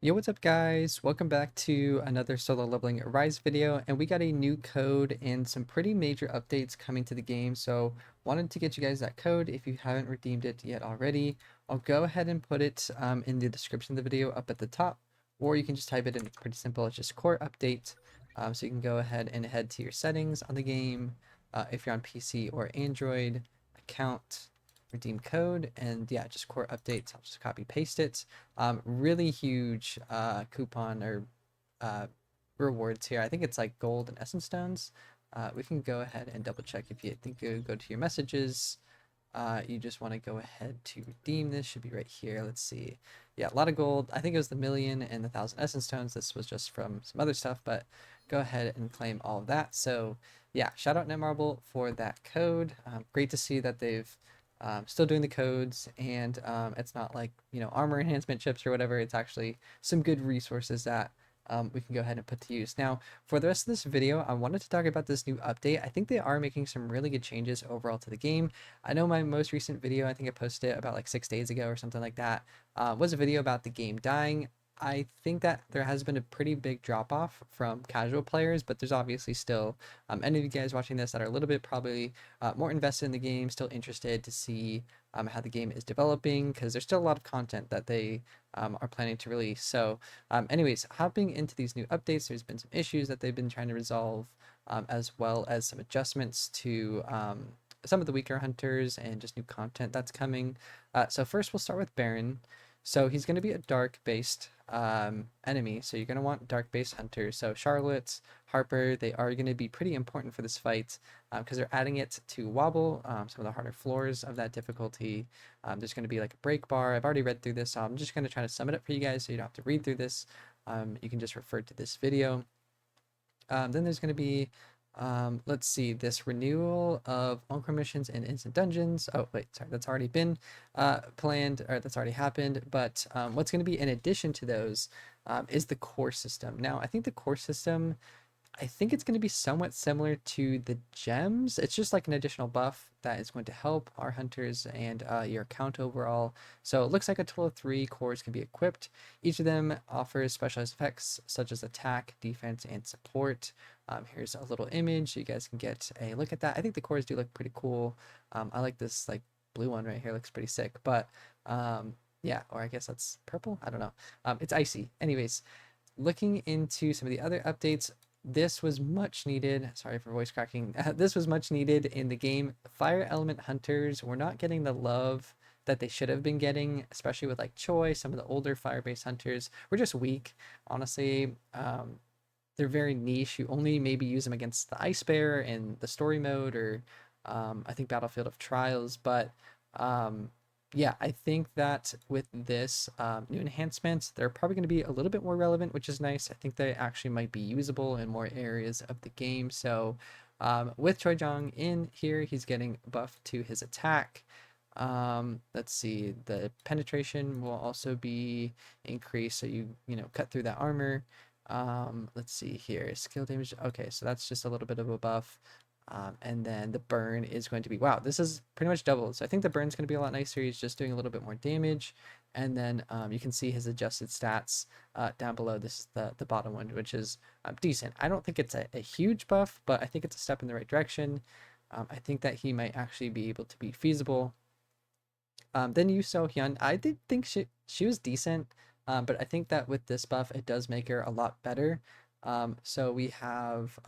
Yo, what's up guys? Welcome back to another solo leveling Rise video, and we got a new code and some pretty major updates coming to the game. So wanted to get you guys that code if you haven't redeemed it yet already. I'll go ahead and put it in the description of the video up at the top, or you can just type it in. It's pretty simple. It's just core update. So you can go ahead and head to your settings on the game, if you're on PC or Android, account, redeem code, and yeah, just core updates. I'll just copy paste it. Really huge coupon or uh, rewards here. I think it's like gold and essence stones. We can go ahead and double check if you think you go to your messages. You just want to go ahead to redeem this. Should be right here. Let's see. Yeah, a lot of gold. I think it was the million and the 1,000 essence stones. This was just from some other stuff, but go ahead and claim all of that. So yeah, shout out Netmarble for that code. Great to see that they've still doing the codes, and it's not like armor enhancement chips or whatever. It's actually some good resources that we can go ahead and put to use. Now, for the rest of this video, I wanted to talk about this new update. I think they are making some really good changes overall to the game. I know my most recent video, I think I posted it about like 6 days ago or something like that, was a video about the game dying. I think that there has been a pretty big drop off from casual players, but there's obviously still any of you guys watching this that are a little bit probably more invested in the game, still interested to see how the game is developing, because there's still a lot of content that they are planning to release. So anyways, hopping into these new updates, there's been some issues that they've been trying to resolve, as well as some adjustments to some of the weaker hunters and just new content that's coming. So first we'll start with Baron. So he's going to be a dark based enemy. So you're going to want dark based hunters. So Charlotte, Harper, they are going to be pretty important for this fight, because they're adding it to Wobble, some of the harder floors of that difficulty. There's going to be like a break bar. I've already read through this, so I'm just going to try to sum it up for you guys so you don't have to read through this. You can just refer to this video. Then there's going to be, let's see, this renewal of Encore missions and instant dungeons. Oh, wait, sorry, that's already been planned, or that's already happened. But what's going to be in addition to those is the core system. Now, I think the core system, I think it's going to be somewhat similar to the gems. It's just like an additional buff that is going to help our hunters and your account overall. So it looks like a total of 3 cores can be equipped. Each of them offers specialized effects such as attack, defense, and support. Here's a little image. You guys can get a look at that. I think the cores do look pretty cool. I like this like blue one right here. Looks pretty sick. But yeah, or I guess that's purple. I don't know. It's icy. Anyways, looking into some of the other updates, this was much needed. Sorry for voice cracking. This was much needed in the game. Fire element hunters were not getting the love that they should have been getting, especially with like Choi. Some of the older fire-based hunters were just weak. Honestly, they're very niche. You only maybe use them against the Ice Bear in the story mode, or I think Battlefield of Trials. But yeah, I think that with this new enhancements, they're probably going to be a little bit more relevant, which is nice. I think they actually might be usable in more areas of the game. So with Choi Jong in here, he's getting buffed to his attack. Let's see, the penetration will also be increased, so you cut through that armor. Let's see here, skill damage. Okay, so that's just a little bit of a buff. And then the burn is going to be, wow, this is pretty much doubled. So I think the burn's going to be a lot nicer. He's just doing a little bit more damage. And then you can see his adjusted stats down below. This is the bottom one, which is decent. I don't think it's a huge buff, but I think it's a step in the right direction. I think that he might actually be able to be feasible. Then Yu So Hyun, I did think she was decent, but I think that with this buff, it does make her a lot better. So we have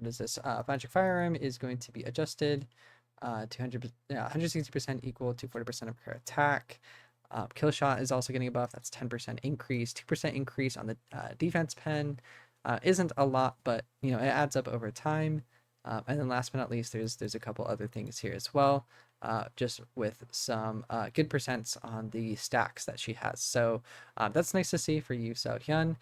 what is this? Magic Firearm is going to be adjusted to 160% equal to 40% of her attack. Kill Shot is also getting a buff. That's 10% increase, 2% increase on the defense pen. Isn't a lot, but it adds up over time. And then last but not least, there's a couple other things here as well, just with some good percents on the stacks that she has. So that's nice to see for you, So Hyun.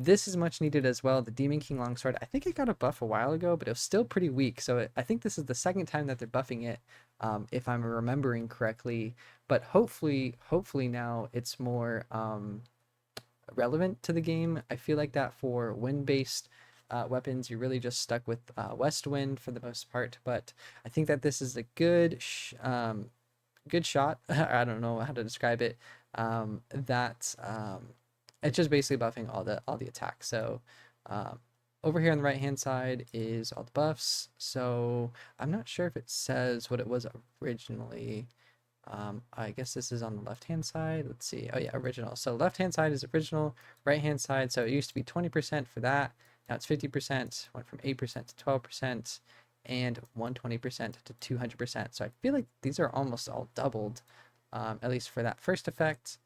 This is much needed as well. The Demon King Longsword, I think it got a buff a while ago, but it was still pretty weak. So I think this is the second time that they're buffing it, if I'm remembering correctly. But hopefully now it's more relevant to the game. I feel like that for wind-based weapons, you're really just stuck with West Wind for the most part. But I think that this is a good shot. I don't know how to describe it. that it's just basically buffing all the attacks. So um, over here on the right hand side is all the buffs. So I'm not sure if it says what it was originally. I guess this is on the left hand side. Let's see. Oh yeah, original. So left hand side is original, right hand side. So it used to be 20% for that. Now it's 50%, went from 8% to 12%, and 120% to 200%. So I feel like these are almost all doubled, at least for that first effect.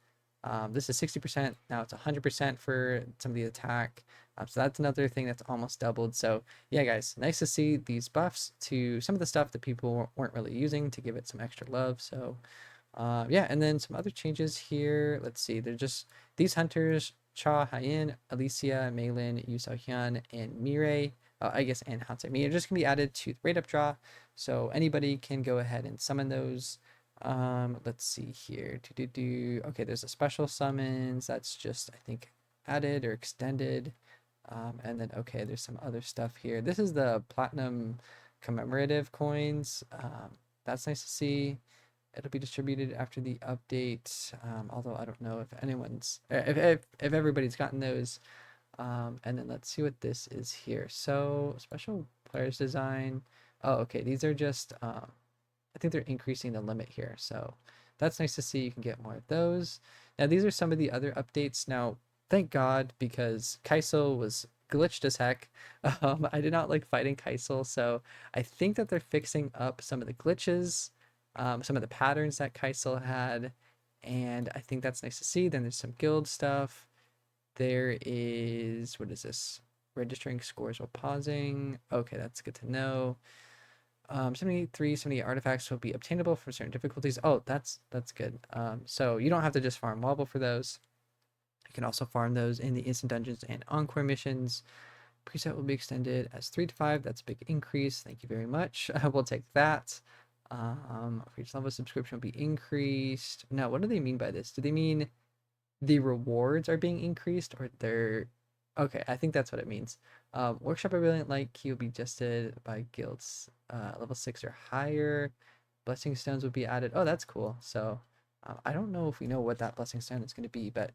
This is 60%. Now it's 100% for some of the attack. So that's another thing that's almost doubled. So yeah, guys, nice to see these buffs to some of the stuff that people weren't really using to give it some extra love. So yeah, and then some other changes here. Let's see. They're just these hunters: Cha Hyen, Alicia, Meilin, Yu Hyun, and Mirei. I guess and Hansei Mi are just gonna be added to the rate up draw, so anybody can go ahead and summon those. Let's see here. Okay, there's a special summons that's just I think added or extended. And then okay, there's some other stuff here. This is the platinum commemorative coins. That's nice to see. It'll be distributed after the update. Although I don't know if anyone's if everybody's gotten those. And then let's see what this is here. So special players design. Oh, okay. These are just I think they're increasing the limit here. So that's nice to see. You can get more of those. Now these are some of the other updates. Now, thank God, because Kaisel was glitched as heck. I did not like fighting Kaisel, so I think that they're fixing up some of the glitches, some of the patterns that Kaisel had, and I think that's nice to see. Then there's some guild stuff. There is, what is this? Registering scores while pausing. Okay, that's good to know. 78 artifacts will be obtainable for certain difficulties. Oh, that's good. So you don't have to just farm wobble for those. You can also farm those in the instant dungeons and encore missions. Preset will be extended as 3 to 5. That's a big increase. Thank you very much. We'll take that. For each level, subscription will be increased. Now, what do they mean by this? Do they mean the rewards are being increased, or they're okay? I think that's what it means. Workshop a Brilliant Light key will be adjusted by guilds level 6 or higher. Blessing stones will be added. Oh, that's cool. So I don't know if we know what that blessing stone is going to be, but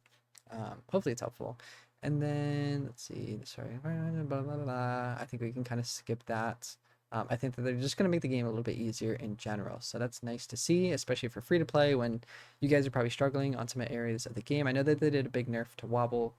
hopefully it's helpful. And then let's see. Sorry, blah, blah, blah. I think we can kind of skip that. I think that they're just going to make the game a little bit easier in general. So that's nice to see, especially for free to play when you guys are probably struggling on some areas of the game. I know that they did a big nerf to Wobble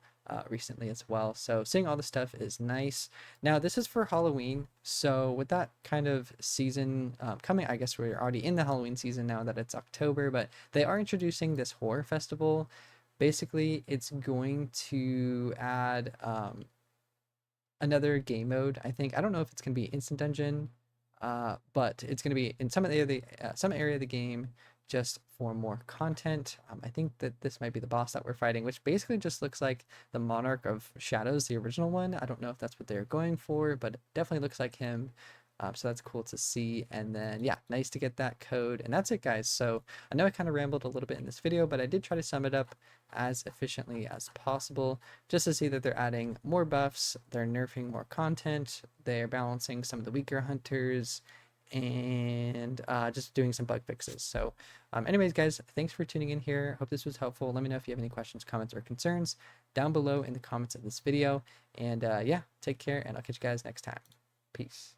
recently as well. So seeing all this stuff is nice. Now, this is for Halloween. So with that kind of season coming, I guess we're already in the Halloween season now that it's October, but they are introducing this horror festival. Basically, it's going to add another game mode. I think I don't know if it's gonna be instant dungeon, but it's gonna be in some area of the game just for more content. I think that this might be the boss that we're fighting, which basically just looks like the Monarch of Shadows, the original one. I don't know if that's what they're going for, but it definitely looks like him. So that's cool to see. And then, yeah, nice to get that code. And that's it, guys. So I know I kind of rambled a little bit in this video, but I did try to sum it up as efficiently as possible just to see that they're adding more buffs, they're nerfing more content, they're balancing some of the weaker hunters, and just doing some bug fixes. So anyways, guys, thanks for tuning in here. Hope this was helpful. Let me know if you have any questions, comments, or concerns down below in the comments of this video. And yeah, take care, and I'll catch you guys next time. Peace.